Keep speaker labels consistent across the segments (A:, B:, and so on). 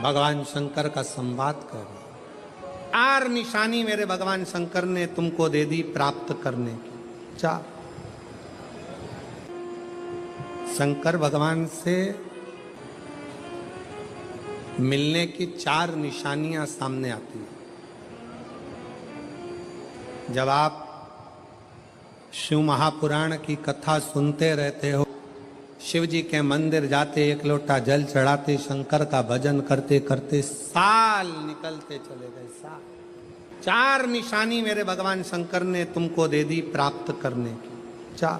A: भगवान शंकर का संवाद कर रहे। 4 निशानी मेरे भगवान शंकर ने तुमको दे दी प्राप्त करने की। 4 शंकर भगवान से मिलने की 4 निशानियां सामने आती हैं। जब आप शिव महापुराण की कथा सुनते रहते हो, शिव जी के मंदिर जाते, एक लोटा जल चढ़ाते, शंकर का भजन करते करते साल निकलते चले गए। साल। 4 निशानी मेरे भगवान शंकर ने तुमको दे दी प्राप्त करने की। 4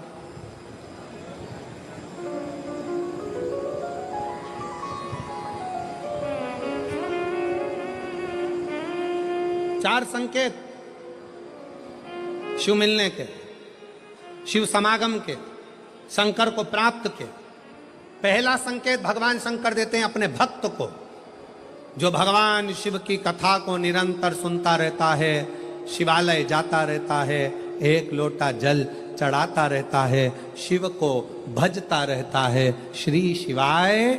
A: 4 संकेत शिव मिलने के, शिव समागम के, शंकर को प्राप्त के। पहला संकेत भगवान शंकर देते हैं अपने भक्त को, जो भगवान शिव की कथा को निरंतर सुनता रहता है, शिवालय जाता रहता है, एक लोटा जल चढ़ाता रहता है, शिव को भजता रहता है, श्री शिवाय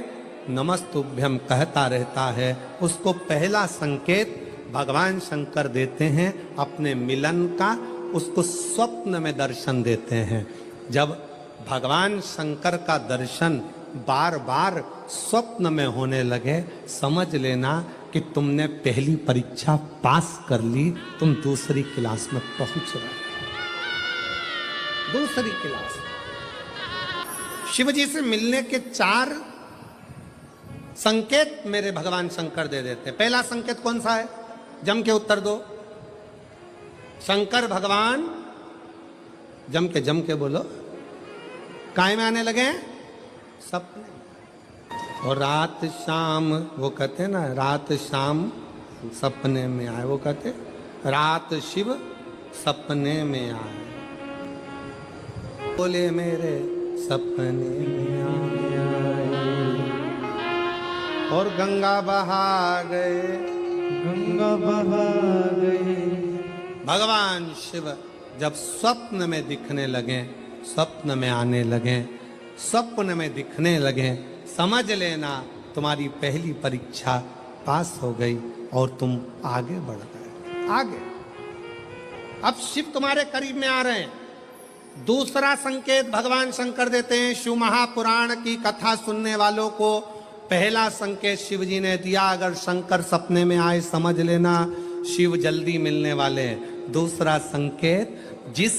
A: नमस्तुभ्यम कहता रहता है। उसको पहला संकेत भगवान शंकर देते हैं अपने मिलन का, उसको स्वप्न में दर्शन देते हैं। जब भगवान शंकर का दर्शन बार बार स्वप्न में होने लगे, समझ लेना कि तुमने पहली परीक्षा पास कर ली, तुम दूसरी क्लास में पहुंच रहे। दूसरी क्लास। शिव जी से मिलने के 4 संकेत मेरे भगवान शंकर दे देते हैं। पहला संकेत कौन सा है? जम के उत्तर दो। शंकर भगवान जम के बोलो। काय में आने लगे? सपने। और रात शाम, वो कहते हैं ना, रात शाम सपने में आए। वो कहते रात शिव सपने में आए, बोले मेरे सपने में आए। और गंगा बहा गए, गंगा बहा गए। भगवान शिव जब स्वप्न में दिखने लगे, स्वप्न में आने लगे, स्वप्न में दिखने लगे, समझ लेना तुम्हारी पहली परीक्षा पास हो गई और तुम आगे बढ़ गए। आगे। अब शिव तुम्हारे करीब में आ रहे हैं। दूसरा संकेत भगवान शंकर देते हैं शिव महापुराण की कथा सुनने वालों को। पहला संकेत शिव जी ने दिया, अगर शंकर सपने में आए समझ लेना शिव जल्दी मिलने वाले हैं। दूसरा संकेत, जिस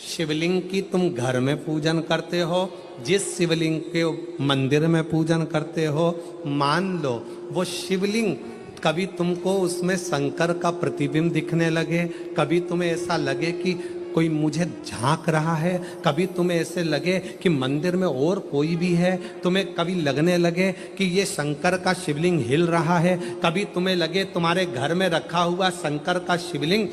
A: शिवलिंग की तुम घर में पूजन करते हो, जिस शिवलिंग के मंदिर में पूजन करते हो, मान लो वो शिवलिंग कभी तुमको उसमें शंकर का प्रतिबिंब दिखने लगे, कभी तुम्हें ऐसा लगे कि कोई मुझे झांक रहा है, कभी तुम्हें ऐसे लगे कि मंदिर में और कोई भी है, तुम्हें कभी लगने लगे कि ये शंकर का शिवलिंग हिल रहा है, कभी तुम्हें लगे तुम्हारे घर में रखा हुआ शंकर का शिवलिंग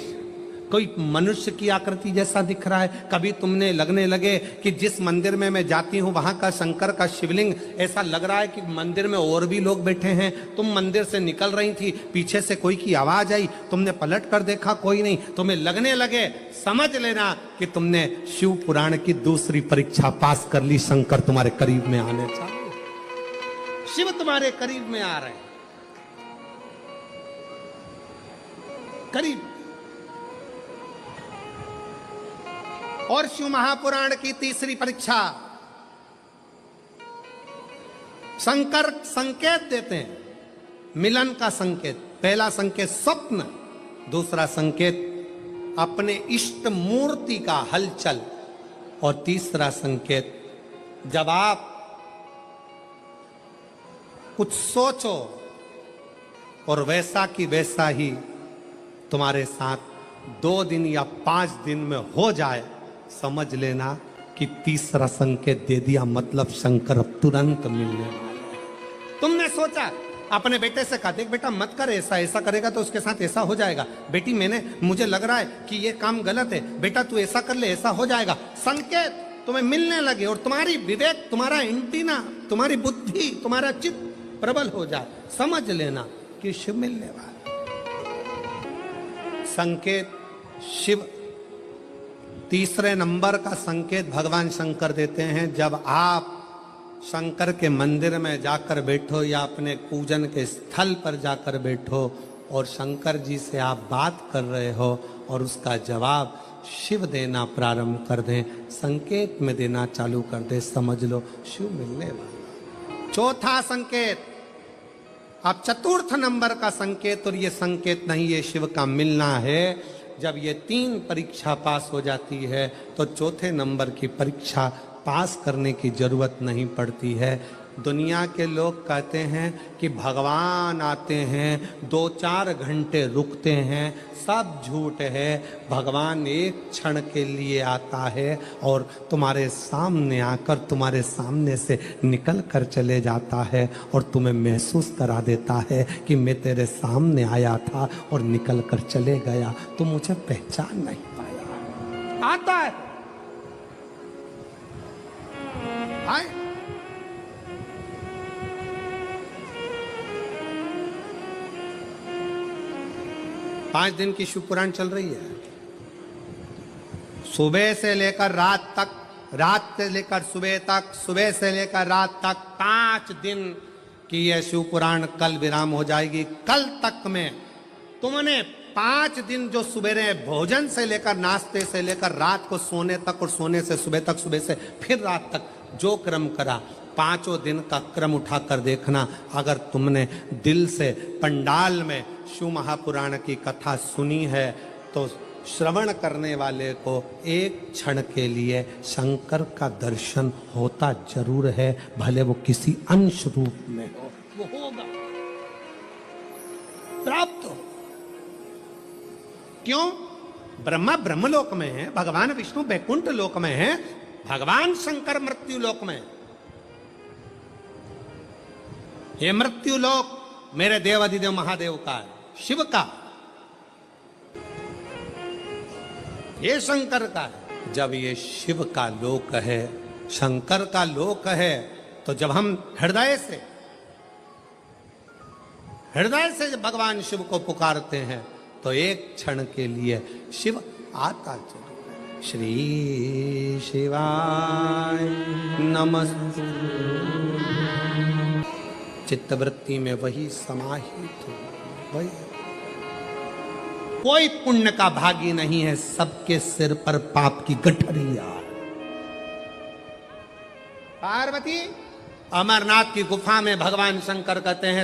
A: कोई मनुष्य की आकृति जैसा दिख रहा है, कभी तुमने लगने लगे कि जिस मंदिर में मैं जाती हूँ वहां का शंकर का शिवलिंग ऐसा लग रहा है कि मंदिर में और भी लोग बैठे हैं। तुम मंदिर से निकल रही थी, पीछे से कोई की आवाज आई, तुमने पलट कर देखा कोई नहीं, तुम्हें लगने लगे, समझ लेना कि तुमने शिव पुराण की दूसरी परीक्षा पास कर ली। शंकर तुम्हारे करीब में आने चाहिए, शिव तुम्हारे करीब में आ रहे हैं, करीब। और शिव महापुराण की तीसरी परीक्षा, शंकर संकेत देते हैं मिलन का संकेत। पहला संकेत स्वप्न, दूसरा संकेत अपने इष्ट मूर्ति का हलचल, और तीसरा संकेत जब आप कुछ सोचो और वैसा की वैसा ही तुम्हारे साथ 2 दिन या 5 दिन में हो जाए, समझ लेना कि तीसरा संकेत दे दिया, मतलब शंकर अब तुरंत मिलने वाले हैं। तुमने सोचा, अपने बेटे से कहा, देख बेटा मत कर ऐसा, ऐसा करेगा तो उसके साथ ऐसा हो जाएगा। बेटी मुझे लग रहा है कि ये काम गलत है, बेटा तू ऐसा कर ले, ऐसा हो जाएगा। संकेत तुम्हें मिलने लगे और तुम्हारी विवेक, तुम्हारा एंटीना, तुम्हारी बुद्धि, तुम्हारा चित्त प्रबल हो जाए, समझ लेना कि शिव मिलने वाला। संकेत शिव। तीसरे नंबर का संकेत भगवान शंकर देते हैं, जब आप शंकर के मंदिर में जाकर बैठो या अपने पूजन के स्थल पर जाकर बैठो और शंकर जी से आप बात कर रहे हो और उसका जवाब शिव देना प्रारंभ कर दें, संकेत में देना चालू कर दे, समझ लो शिव मिलने वाला। चौथा संकेत, अब चतुर्थ नंबर का संकेत, और ये संकेत नहीं, ये शिव का मिलना है। जब ये 3 परीक्षा पास हो जाती है तो चौथे नंबर की परीक्षा पास करने की जरूरत नहीं पड़ती है। दुनिया के लोग कहते हैं कि भगवान आते हैं 2-4 घंटे रुकते हैं, सब झूठ है। भगवान एक क्षण के लिए आता है और तुम्हारे सामने आकर तुम्हारे सामने से निकल कर चले जाता है और तुम्हें महसूस करा देता है कि मैं तेरे सामने आया था और निकल कर चले गया, तो मुझे पहचान नहीं पाया। आता है आए। 5 दिन की शिव पुराण चल रही है, सुबह से लेकर रात तक, रात से लेकर सुबह तक, सुबह से लेकर रात तक 5 दिन की यह शिव पुराण कल विराम हो जाएगी। कल तक में तुमने 5 दिन जो सुबह भोजन से लेकर नाश्ते से लेकर रात को सोने तक और सोने से सुबह तक, सुबह से फिर रात तक जो क्रम करा, 5 दिन का क्रम उठाकर देखना। अगर तुमने दिल से पंडाल में शिव महापुराण की कथा सुनी है तो श्रवण करने वाले को एक क्षण के लिए शंकर का दर्शन होता जरूर है, भले वो किसी अंश रूप में हो, वो होगा, प्राप्त हो। क्यों? ब्रह्मा ब्रह्मलोक में है, भगवान विष्णु बैकुंठ लोक में है, भगवान शंकर मृत्यु लोक में। ये मृत्यु लोक मेरे देवाधिदेव महादेव का है, शिव का, ये शंकर का है। जब ये शिव का लोक है, शंकर का लोक है, तो जब हम हृदय से जब भगवान शिव को पुकारते हैं तो एक क्षण के लिए शिव आता जरूर है। श्री शिवाय नमस्तु, चित्तवृत्ति में वही समाहित हो। वही कोई पुण्य का भागी नहीं है, सबके सिर पर पाप की गठरिया। पार्वती, अमरनाथ की गुफा में भगवान शंकर कहते हैं